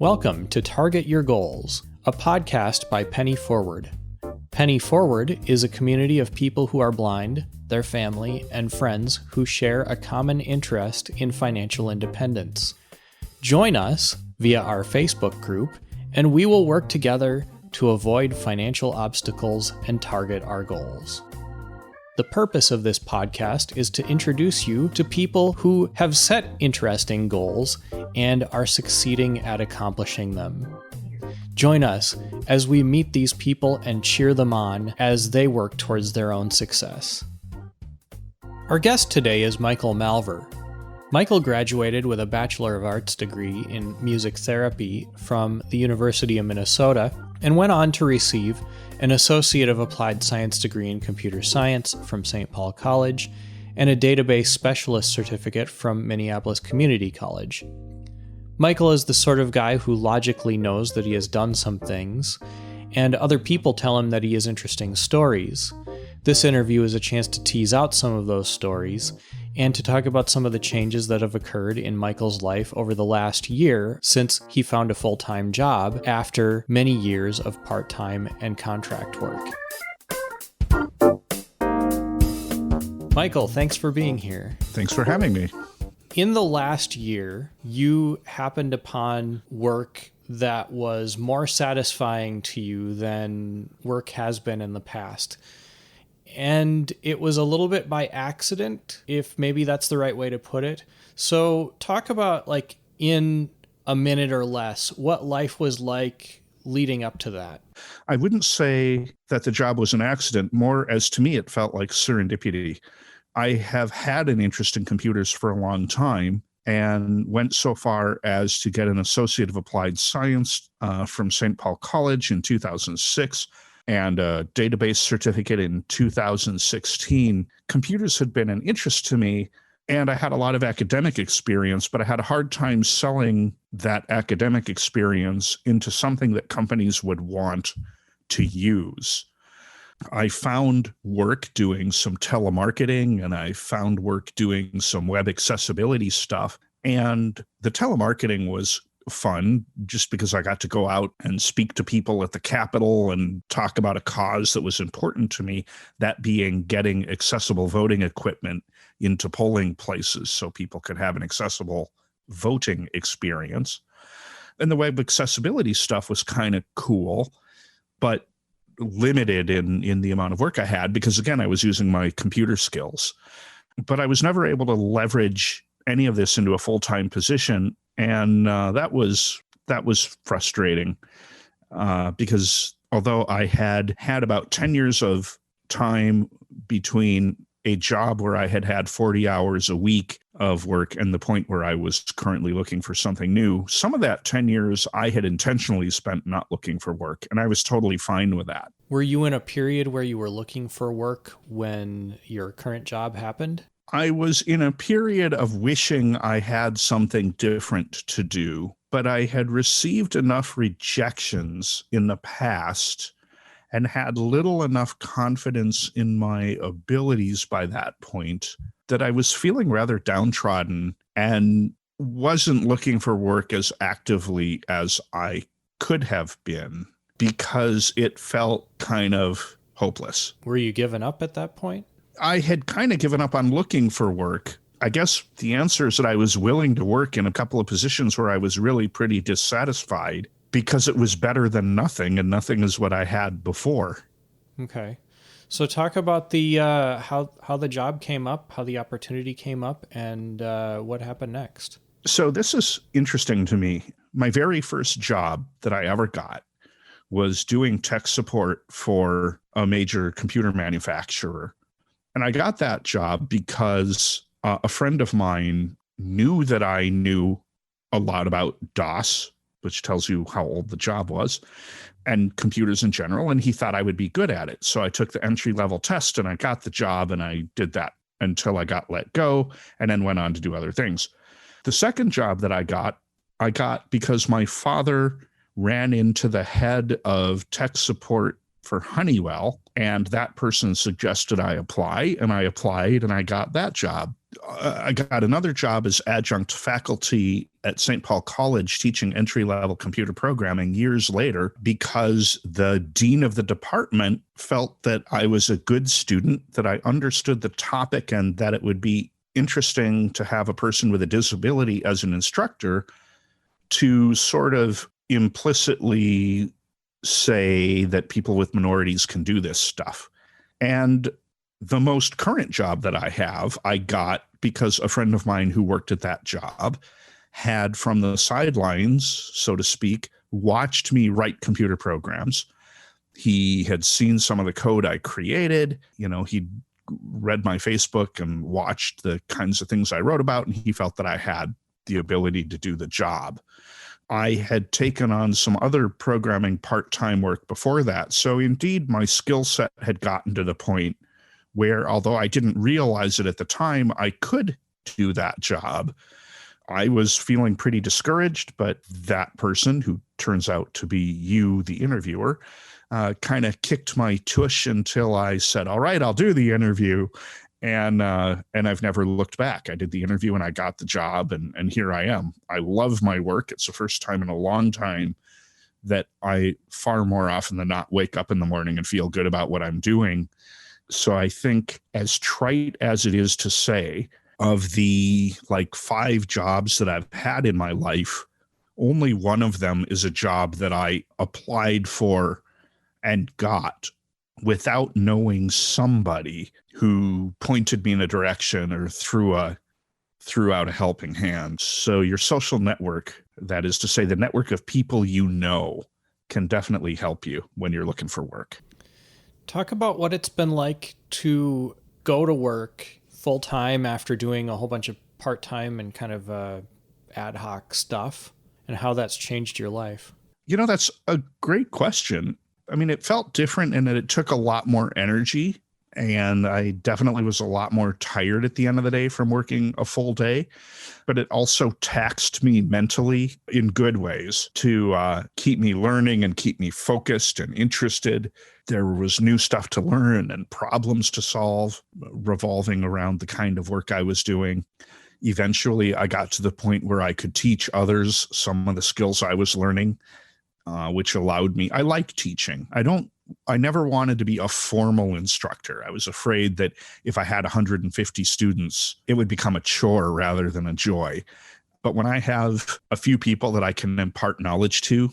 Welcome to Target Your Goals, a podcast by Penny Forward. Penny Forward is a community of people who are blind, their family, and friends who share a common interest in financial independence. Join us via our Facebook group, and we will work together to avoid financial obstacles and target our goals. The purpose of this podcast is to introduce you to people who have set interesting goals and are succeeding at accomplishing them. Join us as we meet these people and cheer them on as they work towards their own success. Our guest today is Michael Malver. Michael graduated with a Bachelor of Arts degree in music therapy from the University of Minnesota and went on to receive an Associate of Applied Science degree in computer science from St. Paul College and a database specialist certificate from Minneapolis Community College. Michael is the sort of guy who logically knows that he has done some things, and other people tell him that he has interesting stories. This interview is a chance to tease out some of those stories and to talk about some of the changes that have occurred in Michael's life over the last year since he found a full-time job after many years of part-time and contract work. Michael, thanks for being here. Thanks for having me. In the last year, you happened upon work that was more satisfying to you than work has been in the past. And it was a little bit by accident, if maybe that's the right way to put it. So talk about, like, in a minute or less, what life was like leading up to that. I wouldn't say that the job was an accident. More, as to me, it felt like serendipity. I have had an interest in computers for a long time and went so far as to get an Associate of Applied Science from St. Paul College in 2006. And a database certificate in 2016. Computers had been an interest to me, and I had a lot of academic experience, but I had a hard time selling that academic experience into something that companies would want to use. I found work doing some telemarketing, and I found work doing some web accessibility stuff, and the telemarketing was fun just because I got to go out and speak to people at the Capitol and talk about a cause that was important to me, that being getting accessible voting equipment into polling places so people could have an accessible voting experience. And the web accessibility stuff was kind of cool, but limited in the amount of work I had because, again, I was using my computer skills. But I was never able to leverage any of this into a full-time position. And that was frustrating because although I had about 10 years of time between a job where I had 40 hours a week of work and the point where I was currently looking for something new, some of that 10 years I had intentionally spent not looking for work, and I was totally fine with that. Were you in a period where you were looking for work when your current job happened? I was in a period of wishing I had something different to do, but I had received enough rejections in the past and had little enough confidence in my abilities by that point that I was feeling rather downtrodden and wasn't looking for work as actively as I could have been because it felt kind of hopeless. Were you giving up at that point? I had kind of given up on looking for work. I guess the answer is that I was willing to work in a couple of positions where I was really pretty dissatisfied because it was better than nothing, and nothing is what I had before. Okay. So talk about the how the job came up, how the opportunity came up, and what happened next. So this is interesting to me. My very first job that I ever got was doing tech support for a major computer manufacturer. And I got that job because a friend of mine knew that I knew a lot about DOS, which tells you how old the job was, and computers in general, and he thought I would be good at it. So I took the entry-level test, and I got the job, and I did that until I got let go, and then went on to do other things. The second job that I got because my father ran into the head of tech support for Honeywell, and that person suggested I apply, and I applied, and I got that job. I got another job as adjunct faculty at St. Paul College teaching entry-level computer programming years later because the dean of the department felt that I was a good student, that I understood the topic, and that it would be interesting to have a person with a disability as an instructor to sort of implicitly say that people with minorities can do this stuff. And the most current job that I have, I got because a friend of mine who worked at that job had, from the sidelines, so to speak, watched me write computer programs. He had seen some of the code I created. He'd read my Facebook and watched the kinds of things I wrote about, and he felt that I had the ability to do the job. I had taken on some other programming part-time work before that. So indeed, my skill set had gotten to the point where, although I didn't realize it at the time, I could do that job. I was feeling pretty discouraged, but that person, who turns out to be you, the interviewer, kind of kicked my tush until I said, all right, I'll do the interview. And I've never looked back. I did the interview and I got the job, and here I am. I love my work. It's the first time in a long time that I, far more often than not, wake up in the morning and feel good about what I'm doing. So I think, as trite as it is to say, of the 5 jobs that I've had in my life, only one of them is a job that I applied for and got without knowing somebody who pointed me in a direction or threw out a helping hand. So your social network, that is to say the network of people you know, can definitely help you when you're looking for work. Talk about what it's been like to go to work full-time after doing a whole bunch of part-time and kind of ad hoc stuff, and how that's changed your life. That's a great question. I mean, it felt different in that it took a lot more energy, and I definitely was a lot more tired at the end of the day from working a full day. But it also taxed me mentally in good ways to keep me learning and keep me focused and interested. There was new stuff to learn and problems to solve revolving around the kind of work I was doing. Eventually, I got to the point where I could teach others some of the skills I was learning, which allowed me. I like teaching. I never wanted to be a formal instructor. I was afraid that if I had 150 students, it would become a chore rather than a joy. But when I have a few people that I can impart knowledge to,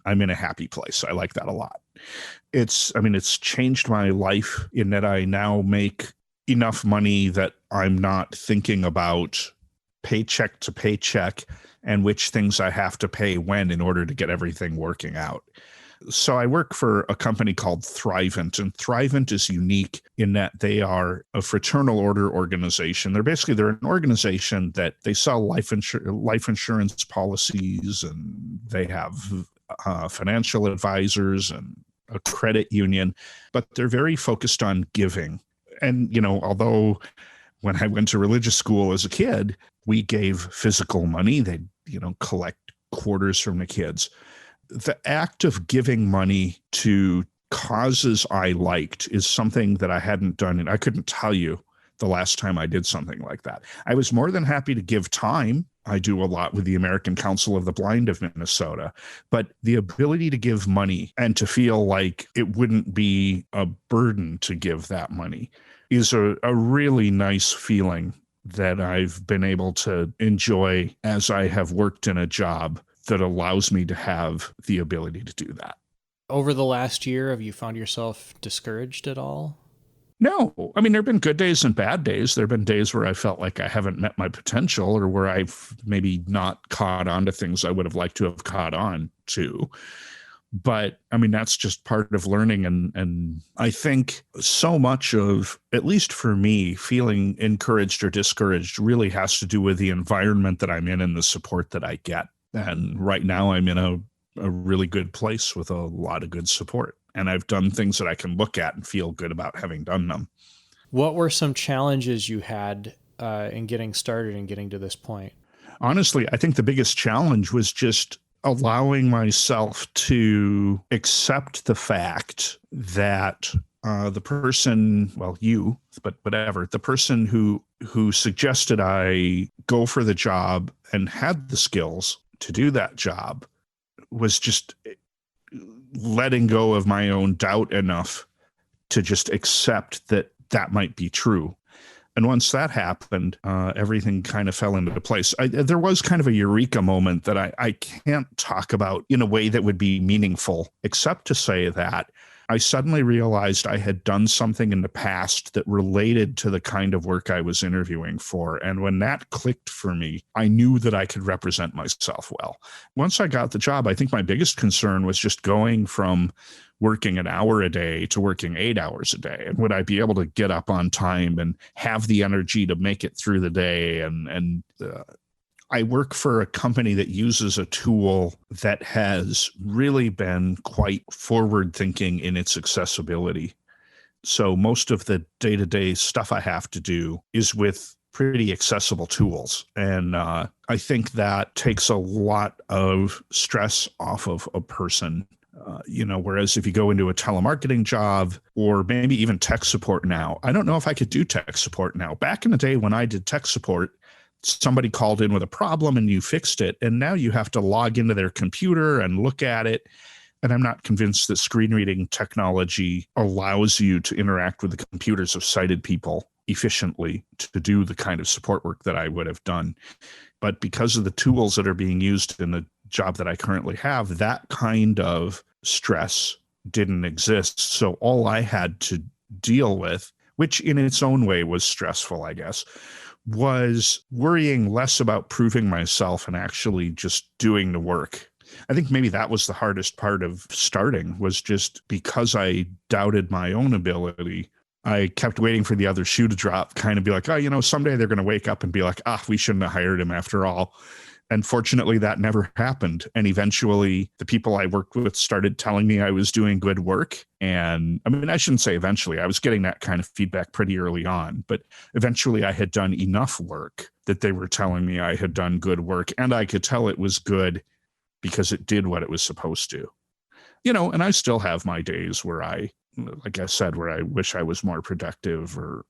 I'm in a happy place. I like that a lot. It's changed my life in that I now make enough money that I'm not thinking about paycheck to paycheck and which things I have to pay when in order to get everything working out. So I work for a company called Thrivent, and Thrivent is unique in that they are a fraternal order organization. They're an organization that they sell life insurance policies, and they have financial advisors and a credit union, but they're very focused on giving. And, although when I went to religious school as a kid, we gave physical money, they'd, collect quarters from the kids. The act of giving money to causes I liked is something that I hadn't done, and I couldn't tell you the last time I did something like that. I was more than happy to give time. I do a lot with the American Council of the Blind of Minnesota, but the ability to give money and to feel like it wouldn't be a burden to give that money is a really nice feeling that I've been able to enjoy as I have worked in a job that allows me to have the ability to do that. Over the last year, have you found yourself discouraged at all? No. I mean, there have been good days and bad days. There have been days where I felt like I haven't met my potential, or where I've maybe not caught on to things I would have liked to have caught on to. But I mean, that's just part of learning. And I think so much of, at least for me, feeling encouraged or discouraged really has to do with the environment that I'm in and the support that I get. And right now I'm in a really good place with a lot of good support. And I've done things that I can look at and feel good about having done them. What were some challenges you had in getting started and getting to this point? Honestly, I think the biggest challenge was just allowing myself to accept the fact that the person, well, you, but whatever, the person who suggested I go for the job and had the skills to do that job was just letting go of my own doubt enough to just accept that that might be true. And once that happened, everything kind of fell into place. There was kind of a eureka moment that I can't talk about in a way that would be meaningful, except to say that I suddenly realized I had done something in the past that related to the kind of work I was interviewing for. And when that clicked for me, I knew that I could represent myself well. Once I got the job, I think my biggest concern was just going from working an hour a day to working 8 hours a day. And would I be able to get up on time and have the energy to make it through the day? And I work for a company that uses a tool that has really been quite forward thinking in its accessibility. So most of the day-to-day stuff I have to do is with pretty accessible tools. And I think that takes a lot of stress off of a person. Whereas if you go into a telemarketing job or maybe even tech support now, I don't know if I could do tech support now. Back in the day when I did tech support, somebody called in with a problem and you fixed it. And now you have to log into their computer and look at it. And I'm not convinced that screen reading technology allows you to interact with the computers of sighted people efficiently to do the kind of support work that I would have done. But because of the tools that are being used in the job that I currently have, that kind of stress didn't exist. So all I had to deal with, which in its own way was stressful, I guess, was worrying less about proving myself and actually just doing the work. I think maybe that was the hardest part of starting, was just because I doubted my own ability, I kept waiting for the other shoe to drop, kind of be like, oh, someday they're going to wake up and be like, we shouldn't have hired him after all. And fortunately, that never happened. And eventually, the people I worked with started telling me I was doing good work. And I mean, I shouldn't say eventually. I was getting that kind of feedback pretty early on. But eventually, I had done enough work that they were telling me I had done good work. And I could tell it was good because it did what it was supposed to. And I still have my days where like I said, where I wish I was more productive or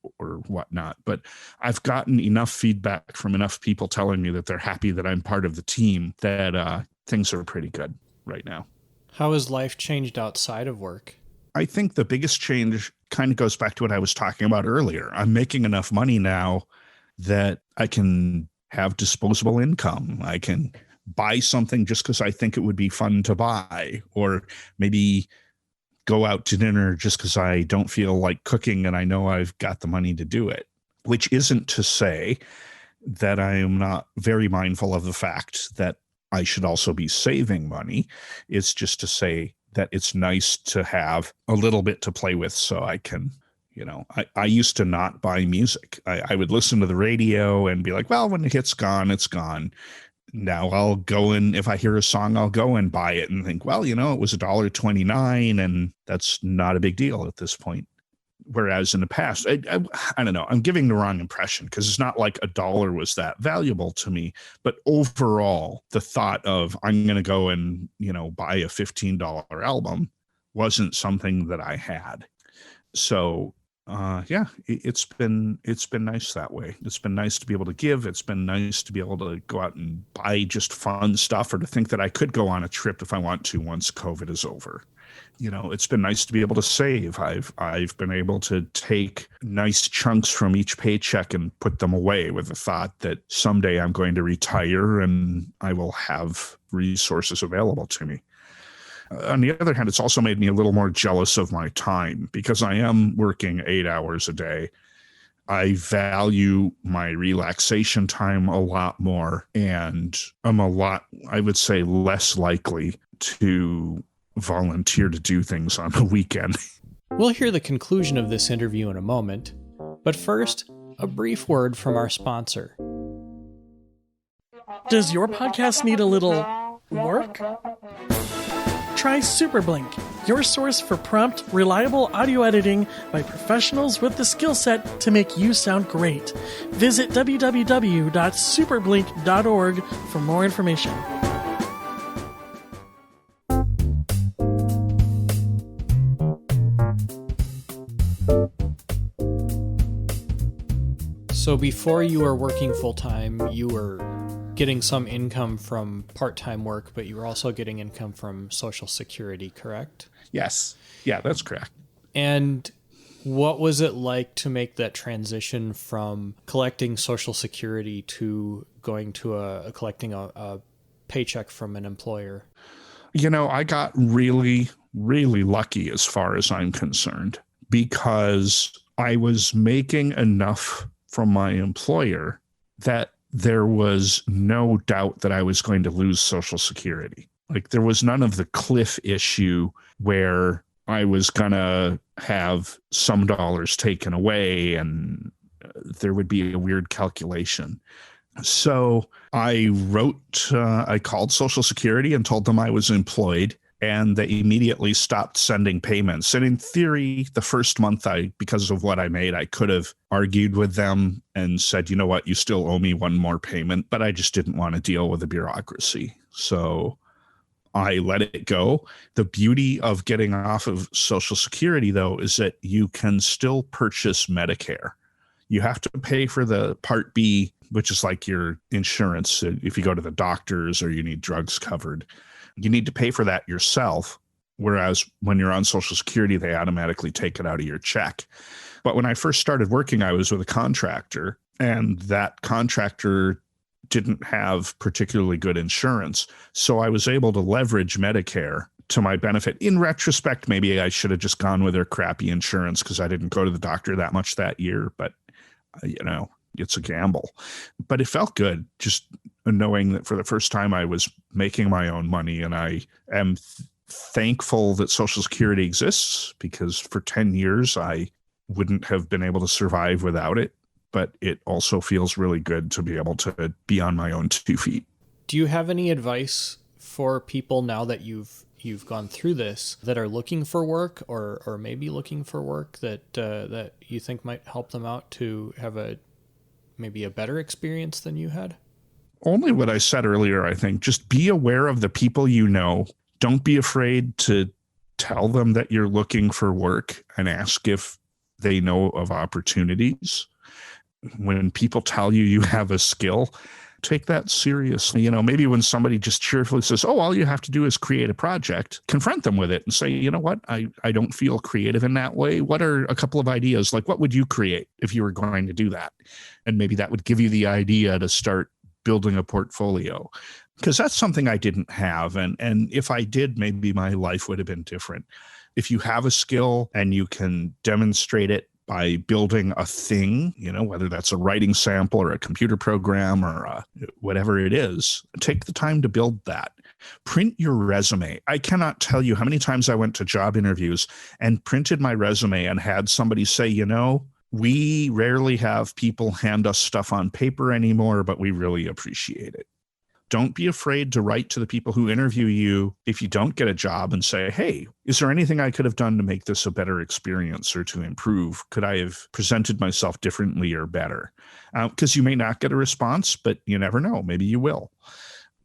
whatnot. But I've gotten enough feedback from enough people telling me that they're happy that I'm part of the team that things are pretty good right now. How has life changed outside of work? I think the biggest change kind of goes back to what I was talking about earlier. I'm making enough money now that I can have disposable income. I can buy something just because I think it would be fun to buy, or maybe go out to dinner just because I don't feel like cooking and I know I've got the money to do it, which isn't to say that I am not very mindful of the fact that I should also be saving money. It's just to say that it's nice to have a little bit to play with so I can, I used to not buy music. I would listen to the radio and be like, well, when it hits gone, it's gone. Now I'll go and if I hear a song, I'll go and buy it and think, well, it was $1.29 and that's not a big deal at this point. Whereas in the past, I don't know, I'm giving the wrong impression because it's not like $1 was that valuable to me. But overall, the thought of I'm going to go and, buy a $15 album wasn't something that I had. So it's been nice that way. It's been nice to be able to give. It's been nice to be able to go out and buy just fun stuff, or to think that I could go on a trip if I want to once COVID is over. It's been nice to be able to save. I've been able to take nice chunks from each paycheck and put them away with the thought that someday I'm going to retire and I will have resources available to me. On the other hand, it's also made me a little more jealous of my time because I am working 8 hours a day. I value my relaxation time a lot more, and I'm a lot, I would say, less likely to volunteer to do things on the weekend. We'll hear the conclusion of this interview in a moment, but first, a brief word from our sponsor. Does your podcast need a little work? Try SuperBlink, your source for prompt, reliable audio editing by professionals with the skill set to make you sound great. Visit www.superblink.org for more information. So before you were working full-time, you were getting some income from part-time work, but you were also getting income from Social Security, correct? Yes. Yeah, that's correct. And what was it like to make that transition from collecting Social Security to going to collecting a paycheck from an employer? I got really, really lucky as far as I'm concerned, because I was making enough from my employer that there was no doubt that I was going to lose Social Security. Like, there was none of the cliff issue where I was going to have some dollars taken away and there would be a weird calculation. So I I called Social Security and told them I was employed, and they immediately stopped sending payments. And in theory, the first month, because of what I made, I could have argued with them and said, you know what, you still owe me one more payment, but I just didn't want to deal with the bureaucracy. So I let it go. The beauty of getting off of Social Security, though, is that you can still purchase Medicare. You have to pay for the Part B, which is like your insurance. If you go to the doctors or you need drugs covered, you need to pay for that yourself. Whereas when you're on Social Security, they automatically take it out of your check. But when I first started working, I was with a contractor, and that contractor didn't have particularly good insurance. So I was able to leverage Medicare to my benefit. In retrospect, maybe I should have just gone with their crappy insurance because I didn't go to the doctor that much that year. But, it's a gamble. But it felt good just knowing that for the first time I was making my own money. And I am thankful that Social Security exists, because for 10 years I wouldn't have been able to survive without it. But it also feels really good to be able to be on my own 2 feet. Do you have any advice for people now that you've gone through this, that are looking for work or maybe looking for work that you think might help them out to have maybe a better experience than you had? Only what I said earlier, I think. Just be aware of the people you know. Don't be afraid to tell them that you're looking for work and ask if they know of opportunities. When people tell you you have a skill, take that seriously. Maybe when somebody just cheerfully says, oh, all you have to do is create a project, confront them with it and say, you know what, I don't feel creative in that way. What are a couple of ideas? Like, what would you create if you were going to do that? And maybe that would give you the idea to start building a portfolio, because that's something I didn't have. And if I did, maybe my life would have been different. If you have a skill and you can demonstrate it by building a thing, whether that's a writing sample or a computer program or whatever it is, take the time to build that. Print your resume. I cannot tell you how many times I went to job interviews and printed my resume and had somebody say, we rarely have people hand us stuff on paper anymore, but we really appreciate it. Don't be afraid to write to the people who interview you if you don't get a job and say, hey, is there anything I could have done to make this a better experience or to improve? Could I have presented myself differently or better? Because you may not get a response, but you never know. Maybe you will.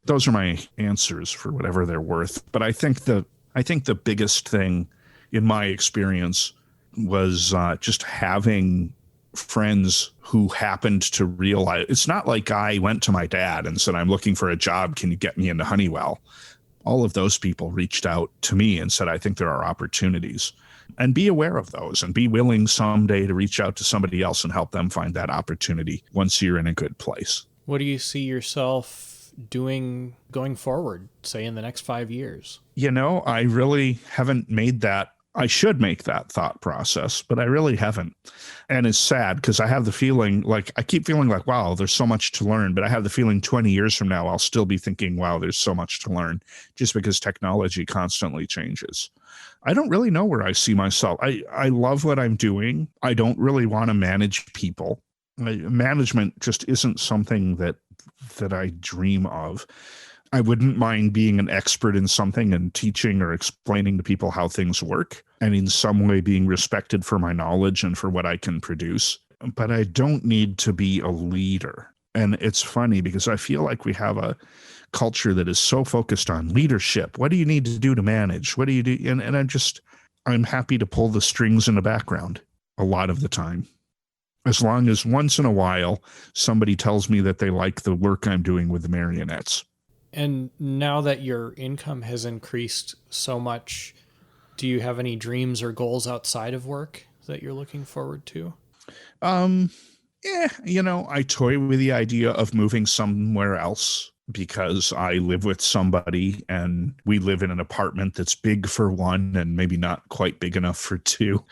Those are my answers for whatever they're worth. But I think the biggest thing in my experience was just having friends who happened to realize. It's not like I went to my dad and said, I'm looking for a job. Can you get me into Honeywell? All of those people reached out to me and said, I think there are opportunities. And be aware of those and be willing someday to reach out to somebody else and help them find that opportunity once you're in a good place. What do you see yourself doing going forward, say in the next 5 years? I really haven't made that. I should make that thought process, but I really haven't. And it's sad because I have the feeling I keep feeling like, wow, there's so much to learn. But I have the feeling 20 years from now, I'll still be thinking, wow, there's so much to learn, just because technology constantly changes. I don't really know where I see myself. I love what I'm doing. I don't really want to manage people. Management just isn't something that I dream of. I wouldn't mind being an expert in something and teaching or explaining to people how things work, and in some way being respected for my knowledge and for what I can produce. But I don't need to be a leader. And it's funny because I feel like we have a culture that is so focused on leadership. What do you need to do to manage? What do you do? And I'm happy to pull the strings in the background a lot of the time. as long as once in a while somebody tells me that they like the work I'm doing with the marionettes. And now that your income has increased so much, do you have any dreams or goals outside of work that you're looking forward to? I toy with the idea of moving somewhere else because I live with somebody and we live in an apartment that's big for one and maybe not quite big enough for two.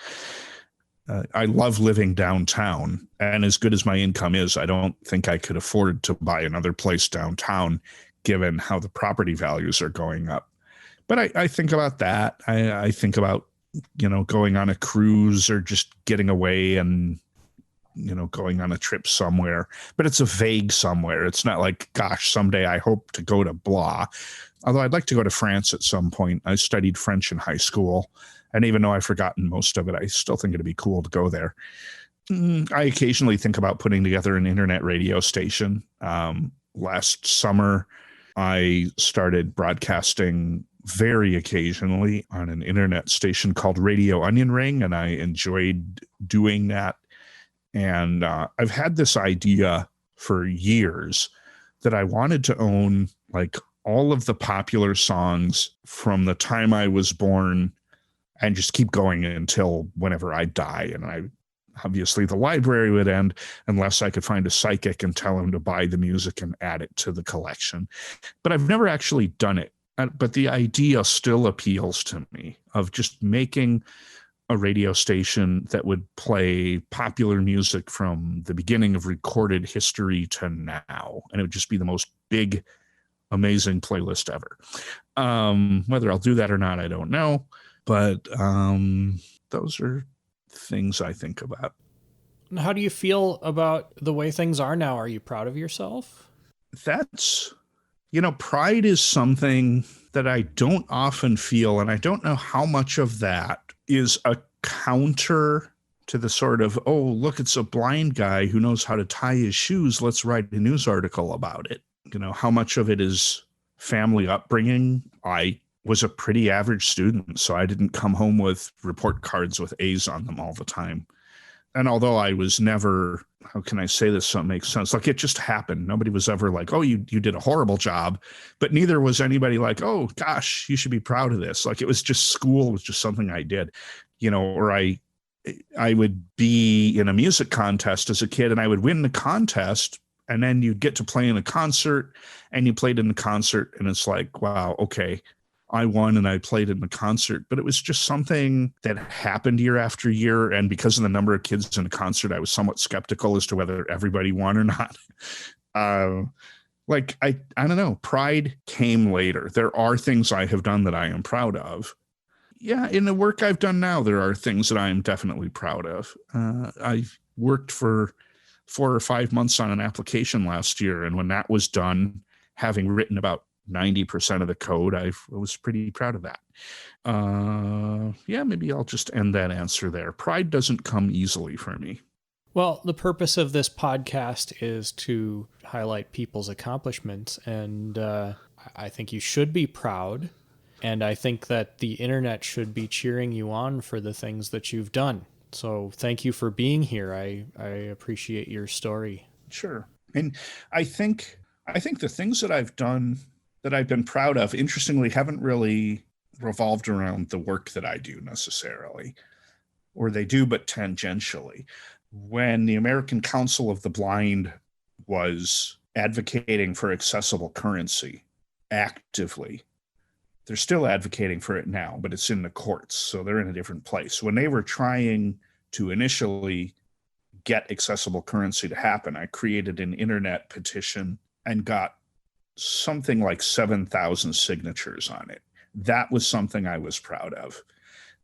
I love living downtown, and as good as my income is, I don't think I could afford to buy another place downtown given how the property values are going up. But I think about that. I think about, going on a cruise or just getting away and, going on a trip somewhere. But it's a vague somewhere. It's not like, gosh, someday I hope to go to blah. Although I'd like to go to France at some point. I studied French in high school. And even though I've forgotten most of it, I still think it'd be cool to go there. I occasionally think about putting together an internet radio station. Last summer, I started broadcasting very occasionally on an internet station called Radio Onion Ring, and I enjoyed doing that. And I've had this idea for years that I wanted to own like all of the popular songs from the time I was born and just keep going until whenever I die. And obviously the library would end unless I could find a psychic and tell him to buy the music and add it to the collection. But I've never actually done it. But the idea still appeals to me of just making a radio station that would play popular music from the beginning of recorded history to now. And it would just be the most big, amazing playlist ever. Whether I'll do that or not, I don't know. But those are things I think about. How do you feel about the way things are now? Are you proud of yourself? That's, pride is something that I don't often feel, and I don't know how much of that is a counter to the sort of, oh, look, it's a blind guy who knows how to tie his shoes. Let's write a news article about it. How much of it is family upbringing? I was a pretty average student, so I didn't come home with report cards with A's on them all the time. And although I was never, how can I say this so it makes sense? Like, it just happened. Nobody was ever like, oh, you did a horrible job. But neither was anybody like, oh, gosh, you should be proud of this. Like, it was just school was just something I did, or I would be in a music contest as a kid and I would win the contest. And then you'd get to play in a concert and you played in the concert and it's like, wow, okay, I won and I played in the concert, but it was just something that happened year after year. And because of the number of kids in the concert, I was somewhat skeptical as to whether everybody won or not. I don't know. Pride came later. There are things I have done that I am proud of. Yeah, in the work I've done now, there are things that I am definitely proud of. I worked for 4 or 5 months on an application last year. And when that was done, having written about 90% of the code, I was pretty proud of that. Maybe I'll just end that answer there. Pride doesn't come easily for me. Well, the purpose of this podcast is to highlight people's accomplishments, and I think you should be proud, and I think that the internet should be cheering you on for the things that you've done. So thank you for being here. I appreciate your story. Sure. And I think the things that I've done that I've been proud of, interestingly, haven't really revolved around the work that I do necessarily, or they do, but tangentially. When the American Council of the Blind was advocating for accessible currency actively, they're still advocating for it now, but it's in the courts, so they're in a different place. When they were trying to initially get accessible currency to happen, I created an internet petition and got something like 7,000 signatures on it. That was something I was proud of.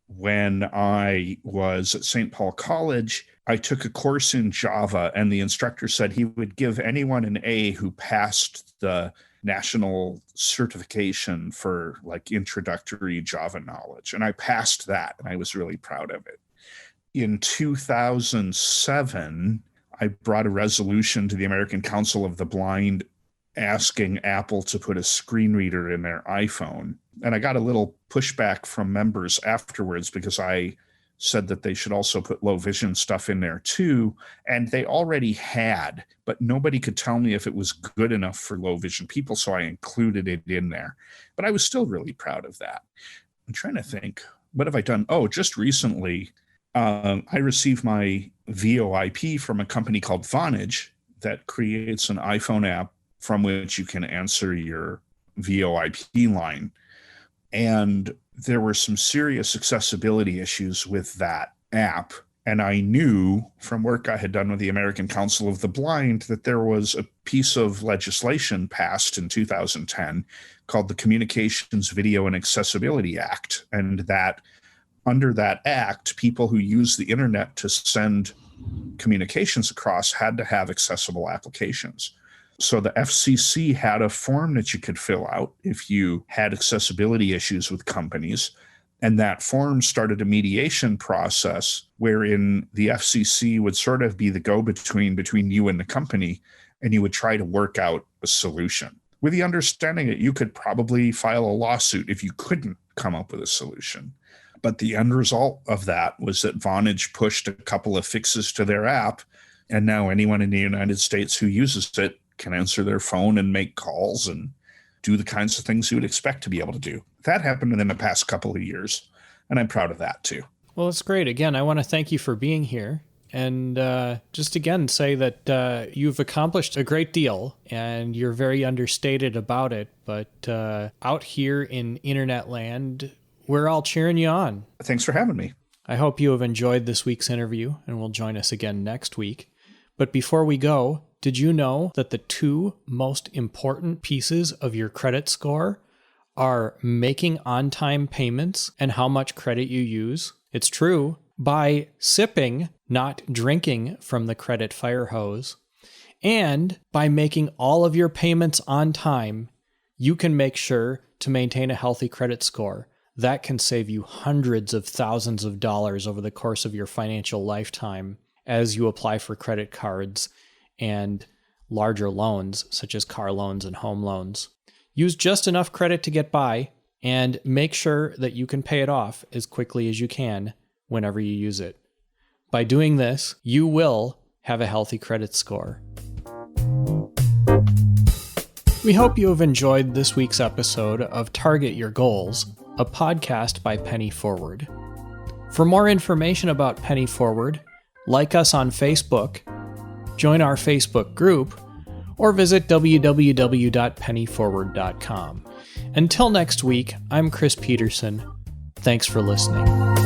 When I was at St. Paul College, I took a course in Java, and the instructor said he would give anyone an A who passed the national certification for like introductory Java knowledge. And I passed that, and I was really proud of it. In 2007, I brought a resolution to the American Council of the Blind asking Apple to put a screen reader in their iPhone. And I got a little pushback from members afterwards because I said that they should also put low vision stuff in there too. And they already had, but nobody could tell me if it was good enough for low vision people. So I included it in there. But I was still really proud of that. I'm trying to think, what have I done? Oh, just recently, I received my VoIP from a company called Vonage that creates an iPhone app from which you can answer your VoIP line. And there were some serious accessibility issues with that app. And I knew from work I had done with the American Council of the Blind that there was a piece of legislation passed in 2010 called the Communications, Video, and Accessibility Act. And that under that act, people who use the internet to send communications across had to have accessible applications. So the FCC had a form that you could fill out if you had accessibility issues with companies. And that form started a mediation process wherein the FCC would sort of be the go-between between you and the company, and you would try to work out a solution with the understanding that you could probably file a lawsuit if you couldn't come up with a solution. But the end result of that was that Vonage pushed a couple of fixes to their app, and now anyone in the United States who uses it can answer their phone and make calls and do the kinds of things you would expect to be able to do. That happened within the past couple of years, and I'm proud of that too. Well, it's great. Again, I want to thank you for being here and just again say that you've accomplished a great deal and you're very understated about it. But out here in internet land, we're all cheering you on. Thanks for having me. I hope you have enjoyed this week's interview and will join us again next week. But before we go, did you know that the two most important pieces of your credit score are making on-time payments and how much credit you use? It's true. By sipping, not drinking from the credit fire hose, and by making all of your payments on time, you can make sure to maintain a healthy credit score. That can save you hundreds of thousands of dollars over the course of your financial lifetime as you apply for credit cards and larger loans, such as car loans and home loans. Use just enough credit to get by and make sure that you can pay it off as quickly as you can whenever you use it. By doing this, you will have a healthy credit score. We hope you have enjoyed this week's episode of Target Your Goals, a podcast by Penny Forward. For more information about Penny Forward, like us on Facebook, join our Facebook group, or visit www.pennyforward.com. Until next week, I'm Chris Peterson. Thanks for listening.